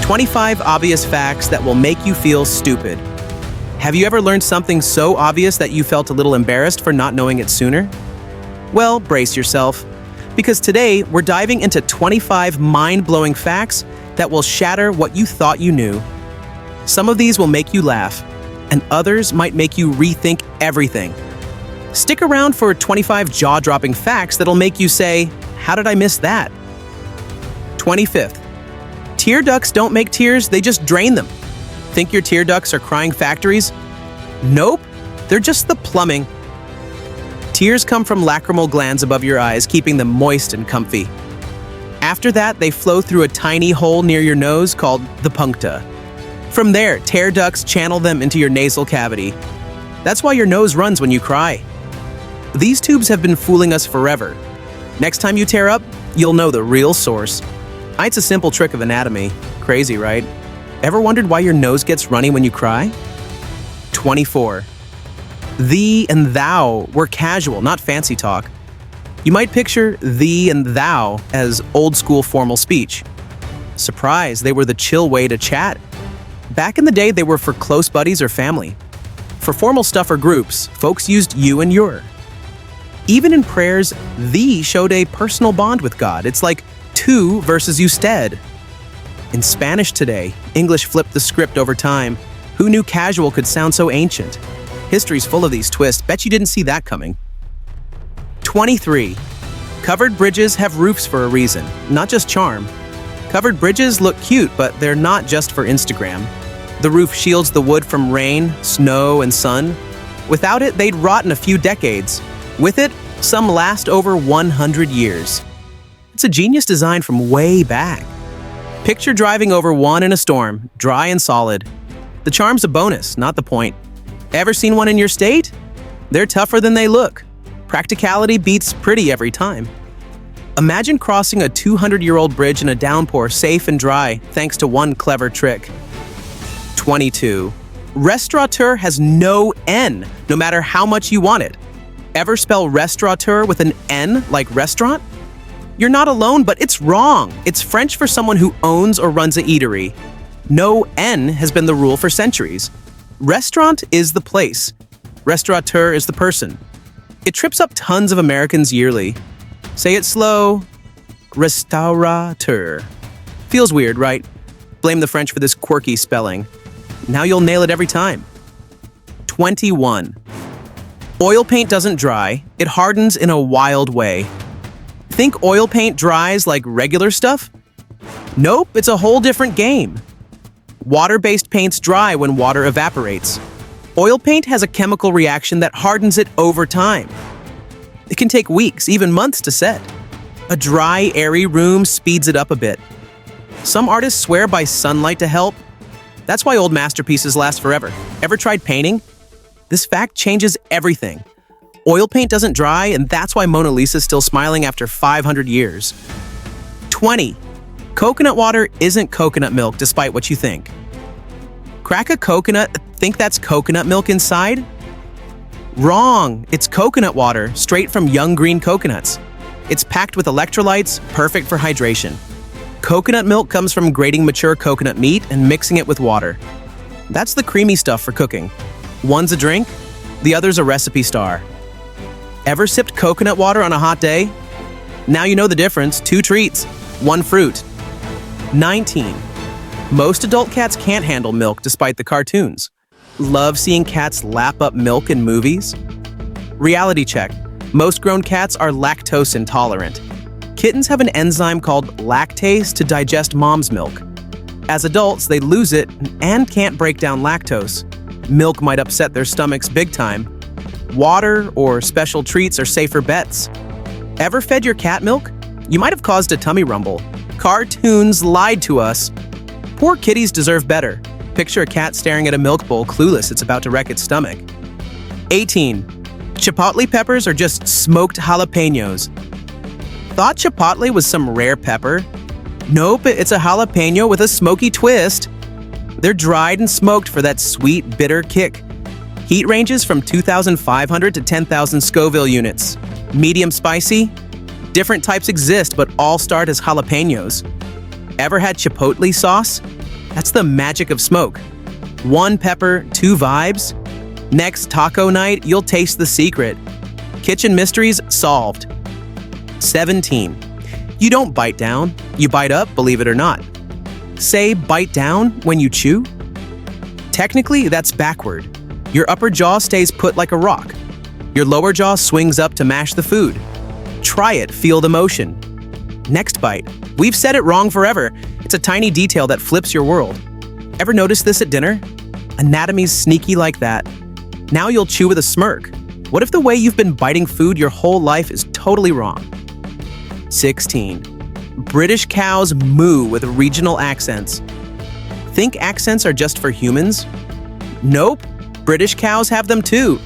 25 obvious facts that will make you feel stupid. Have you ever learned something so obvious that you felt a little embarrassed for not knowing it sooner? Well, brace yourself, because today we're diving into 25 mind-blowing facts that will shatter what you thought you knew. Some of these will make you laugh, and others might make you rethink everything. Stick around for 25 jaw-dropping facts that'll make you say, "How did I miss that?" 25th. Tear ducts don't make tears, they just drain them. Think your tear ducts are crying factories? Nope, they're just the plumbing. Tears come from lacrimal glands above your eyes, keeping them moist and comfy. After that, they flow through a tiny hole near your nose called the puncta. From there, tear ducts channel them into your nasal cavity. That's why your nose runs when you cry. These tubes have been fooling us forever. Next time you tear up, you'll know the real source. It's a simple trick of anatomy. Crazy, right? Ever wondered why your nose gets runny when you cry? 24. Thee and thou were casual, not fancy talk. You might picture thee and thou as old-school formal speech. Surprise, they were the chill way to chat. Back in the day, they were for close buddies or family. For formal stuff or groups, folks used you and your. Even in prayers, thee showed a personal bond with God. It's like tu versus usted. In Spanish today, English flipped the script over time. Who knew casual could sound so ancient? History's full of these twists. Bet you didn't see that coming. 23. Covered bridges have roofs for a reason, not just charm. Covered bridges look cute, but they're not just for Instagram. The roof shields the wood from rain, snow, and sun. Without it, they'd rot in a few decades. With it, some last over 100 years. It's a genius design from way back. Picture driving over one in a storm, dry and solid. The charm's a bonus, not the point. Ever seen one in your state? They're tougher than they look. Practicality beats pretty every time. Imagine crossing a 200-year-old bridge in a downpour safe and dry thanks to one clever trick. 22. Restaurateur has no N, no matter how much you want it. Ever spell restaurateur with an N like restaurant? You're not alone, but it's wrong. It's French for someone who owns or runs a eatery. No N has been the rule for centuries. Restaurant is the place. Restaurateur is the person. It trips up tons of Americans yearly. Say it slow. Restaurateur. Feels weird, right? Blame the French for this quirky spelling. Now you'll nail it every time. 21. Oil paint doesn't dry. It hardens in a wild way. Think oil paint dries like regular stuff? Nope, it's a whole different game. Water-based paints dry when water evaporates. Oil paint has a chemical reaction that hardens it over time. It can take weeks, even months to set. A dry, airy room speeds it up a bit. Some artists swear by sunlight to help. That's why old masterpieces last forever. Ever tried painting? This fact changes everything. Oil paint doesn't dry, and that's why Mona Lisa's still smiling after 500 years. 20. Coconut water isn't coconut milk, despite what you think. Crack a coconut, think that's coconut milk inside? Wrong! It's coconut water, straight from young green coconuts. It's packed with electrolytes, perfect for hydration. Coconut milk comes from grating mature coconut meat and mixing it with water. That's the creamy stuff for cooking. One's a drink, the other's a recipe star. Ever sipped coconut water on a hot day? Now you know the difference. 2 treats, 1 fruit. 19. Most adult cats can't handle milk despite the cartoons. Love seeing cats lap up milk in movies? Reality check. Most grown cats are lactose intolerant. Kittens have an enzyme called lactase to digest mom's milk. As adults, they lose it and can't break down lactose. Milk might upset their stomachs big time. Water or special treats are safer bets. Ever fed your cat milk? You might have caused a tummy rumble. Cartoons lied to us. Poor kitties deserve better. Picture a cat staring at a milk bowl, clueless it's about to wreck its stomach. 18. Chipotle peppers are just smoked jalapenos. Thought chipotle was some rare pepper? Nope, it's a jalapeno with a smoky twist. They're dried and smoked for that sweet, bitter kick. Heat ranges from 2,500 to 10,000 Scoville units. Medium spicy? Different types exist, but all start as jalapenos. Ever had chipotle sauce? That's the magic of smoke. 1 pepper, 2 vibes. Next taco night, you'll taste the secret. Kitchen mysteries solved. 17. You don't bite down, you bite up, believe it or not. Say bite down when you chew? Technically, that's backward. Your upper jaw stays put like a rock. Your lower jaw swings up to mash the food. Try it, feel the motion. Next bite. We've said it wrong forever. It's a tiny detail that flips your world. Ever notice this at dinner? Anatomy's sneaky like that. Now you'll chew with a smirk. What if the way you've been biting food your whole life is totally wrong? 16. British cows moo with regional accents. Think accents are just for humans? Nope, British cows have them too.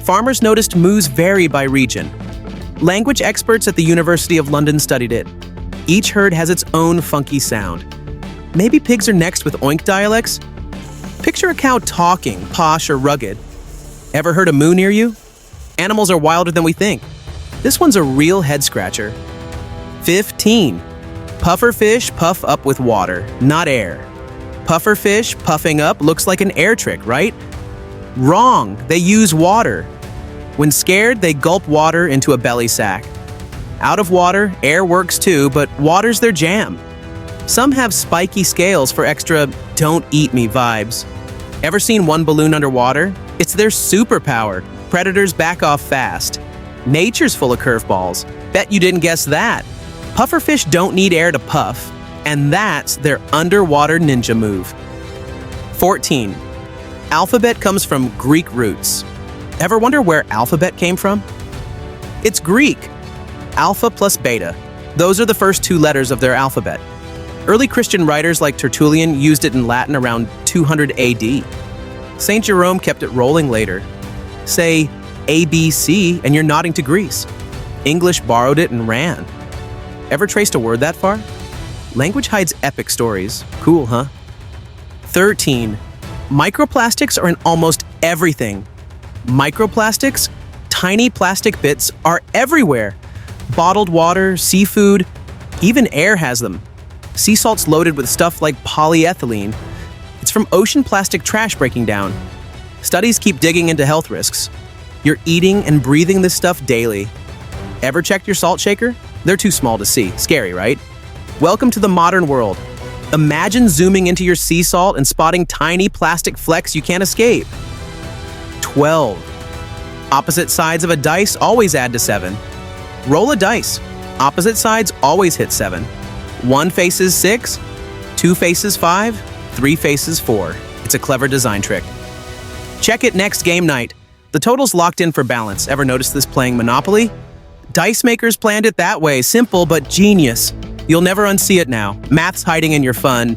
Farmers noticed moos vary by region. Language experts at the University of London studied it. Each herd has its own funky sound. Maybe pigs are next with oink dialects? Picture a cow talking, posh or rugged. Ever heard a moo near you? Animals are wilder than we think. This one's a real head scratcher. 15. Puffer fish puff up with water, not air. Puffer fish puffing up looks like an air trick, right? Wrong, they use water. When scared, they gulp water into a belly sack. Out of water, air works too, but water's their jam. Some have spiky scales for extra don't eat me vibes. Ever seen one balloon underwater? It's their superpower. Predators back off fast. Nature's full of curveballs. Bet you didn't guess that. Pufferfish don't need air to puff, and that's their underwater ninja move. 14. Alphabet comes from Greek roots. Ever wonder where alphabet came from? It's Greek. Alpha plus beta. Those are the first 2 letters of their alphabet. Early Christian writers like Tertullian used it in Latin around 200 AD. St. Jerome kept it rolling later. Say ABC and you're nodding to Greece. English borrowed it and ran. Ever traced a word that far? Language hides epic stories. Cool, huh? 13. Microplastics are in almost everything. Microplastics? Tiny plastic bits are everywhere. Bottled water, seafood, even air has them. Sea salt's loaded with stuff like polyethylene. It's from ocean plastic trash breaking down. Studies keep digging into health risks. You're eating and breathing this stuff daily. Ever checked your salt shaker? They're too small to see. Scary, right? Welcome to the modern world. Imagine zooming into your sea salt and spotting tiny plastic flecks you can't escape. 12. Opposite sides of a dice always add to 7. Roll a dice. Opposite sides always hit 7. 1 faces 6, 2 faces 5, 3 faces 4. It's a clever design trick. Check it next game night. The total's locked in for balance. Ever notice this playing Monopoly? Dice makers planned it that way. Simple but genius. You'll never unsee it now. Math's hiding in your fun.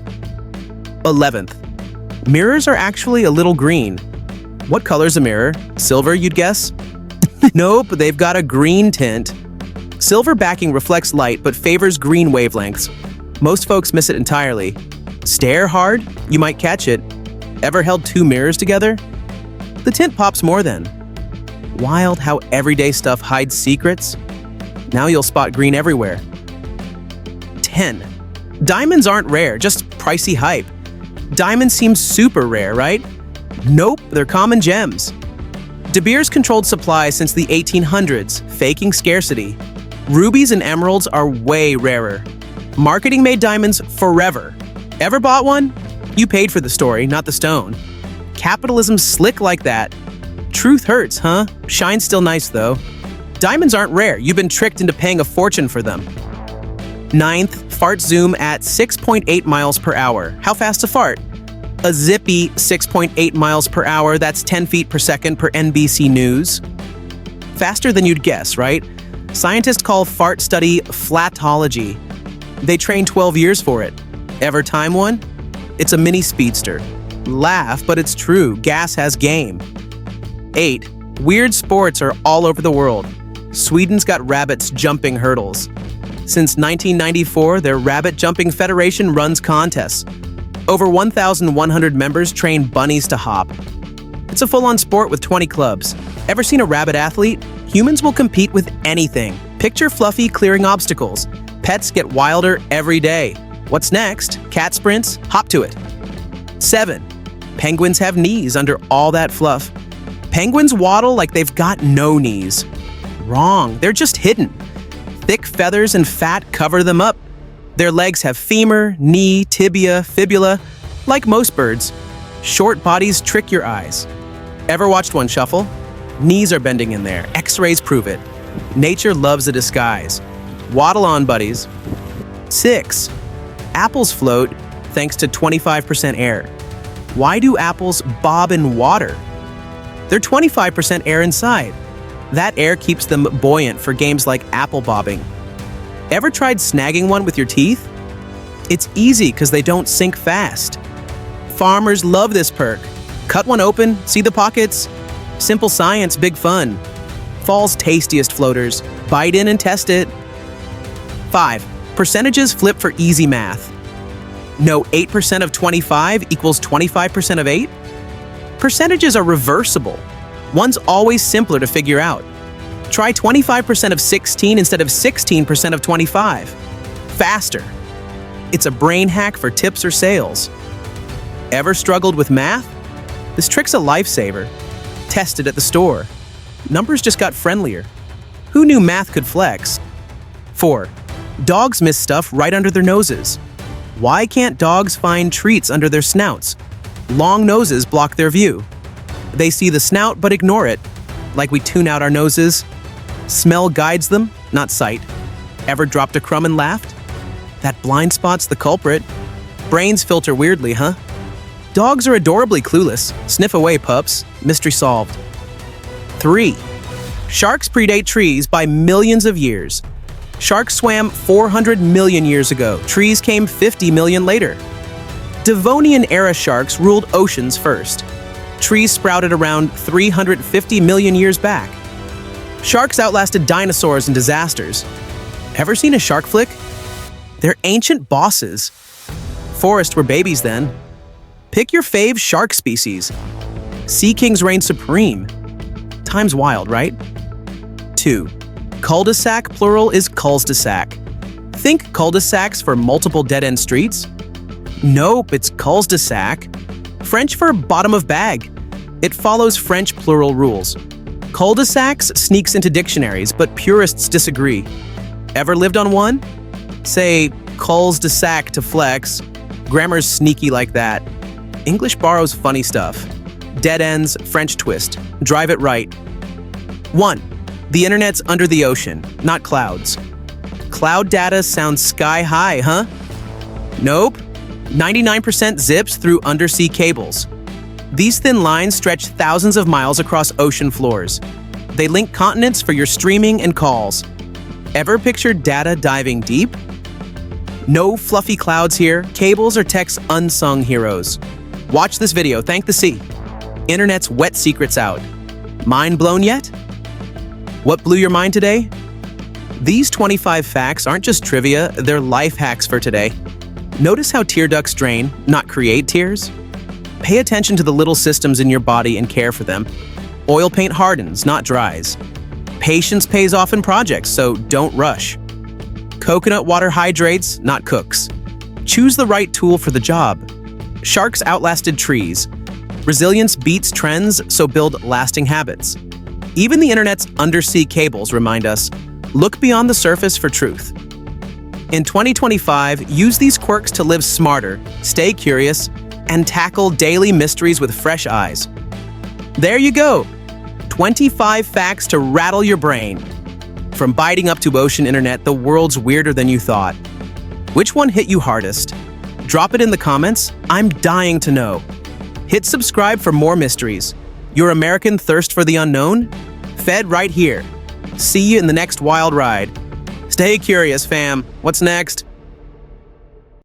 11th. Mirrors are actually a little green. What color's a mirror? Silver, you'd guess? Nope, they've got a green tint. Silver backing reflects light but favors green wavelengths. Most folks miss it entirely. Stare hard? You might catch it. Ever held 2 mirrors together? The tint pops more then. Wild how everyday stuff hides secrets. Now you'll spot green everywhere. 10. Diamonds aren't rare, just pricey hype. Diamonds seem super rare, right? Nope, they're common gems. De Beers controlled supply since the 1800s, faking scarcity. Rubies and emeralds are way rarer. Marketing made diamonds forever. Ever bought one? You paid for the story, not the stone. Capitalism's slick like that. Truth hurts, huh? Shine's still nice though. Diamonds aren't rare, you've been tricked into paying a fortune for them. 9th, farts zoom at 6.8 miles per hour. How fast's a fart? A zippy 6.8 miles per hour, that's 10 feet per second per NBC News. Faster than you'd guess, right? Scientists call fart study flatology. They train 12 years for it. Ever time one? It's a mini speedster. Laugh, but it's true, gas has game. 8. Weird sports are all over the world. Sweden's got rabbits jumping hurdles. Since 1994, their Rabbit Jumping Federation runs contests. Over 1,100 members train bunnies to hop. It's a full-on sport with 20 clubs. Ever seen a rabbit athlete? Humans will compete with anything. Picture Fluffy clearing obstacles. Pets get wilder every day. What's next? Cat sprints? Hop to it. 7. Penguins have knees under all that fluff. Penguins waddle like they've got no knees. Wrong, they're just hidden. Thick feathers and fat cover them up. Their legs have femur, knee, tibia, fibula. Like most birds, short bodies trick your eyes. Ever watched one shuffle? Knees are bending in there. X-rays prove it. Nature loves a disguise. Waddle on, buddies. 6. Apples float thanks to 25% air. Why do apples bob in water? They're 25% air inside. That air keeps them buoyant for games like apple bobbing. Ever tried snagging one with your teeth? It's easy because they don't sink fast. Farmers love this perk. Cut one open, see the pockets. Simple science, big fun. Fall's tastiest floaters. Bite in and test it. 5. Percentages flip for easy math. Know 8% of 25 equals 25% of 8? Percentages are reversible. One's always simpler to figure out. Try 25% of 16 instead of 16% of 25. Faster. It's a brain hack for tips or sales. Ever struggled with math? This trick's a lifesaver. Test it at the store. Numbers just got friendlier. Who knew math could flex? 4. Dogs miss stuff right under their noses. Why can't dogs find treats under their snouts? Long noses block their view. They see the snout but ignore it, like we tune out our noses. Smell guides them, not sight. Ever dropped a crumb and laughed? That blind spot's the culprit. Brains filter weirdly, huh? Dogs are adorably clueless. Sniff away, pups. Mystery solved. 3. Sharks predate trees by millions of years. Sharks swam 400 million years ago. Trees came 50 million later. Devonian-era sharks ruled oceans first. Trees sprouted around 350 million years back. Sharks outlasted dinosaurs and disasters. Ever seen a shark flick? They're ancient bosses. Forests were babies then. Pick your fave shark species. Sea kings reign supreme. Time's wild, right? 2. Cul-de-sac plural is cul-de-sac. Think cul-de-sacs for multiple dead-end streets? Nope, it's cul-de-sac. French for bottom of bag. It follows French plural rules. Cul-de-sacs sneaks into dictionaries, but purists disagree. Ever lived on one? Say, culs-de-sac to flex. Grammar's sneaky like that. English borrows funny stuff. Dead ends, French twist. Drive it right. 1. The internet's under the ocean, not clouds. Cloud data sounds sky high, huh? Nope. 99% zips through undersea cables. These thin lines stretch thousands of miles across ocean floors. They link continents for your streaming and calls. Ever pictured data diving deep? No fluffy clouds here. Cables are tech's unsung heroes. Watch this video, thank the sea. Internet's wet secrets out. Mind blown yet? What blew your mind today? These 25 facts aren't just trivia, they're life hacks for today. Notice how tear ducts drain, not create tears? Pay attention to the little systems in your body and care for them. Oil paint hardens, not dries. Patience pays off in projects, so don't rush. Coconut water hydrates, not cooks. Choose the right tool for the job. Sharks outlasted trees. Resilience beats trends, so build lasting habits. Even the internet's undersea cables remind us, look beyond the surface for truth. In 2025, use these quirks to live smarter, stay curious, and tackle daily mysteries with fresh eyes. There you go! 25 facts to rattle your brain. From biting up to ocean internet, the world's weirder than you thought. Which one hit you hardest? Drop it in the comments. I'm dying to know. Hit subscribe for more mysteries. Your American thirst for the unknown? Fed right here. See you in the next wild ride. Stay curious, fam. What's next?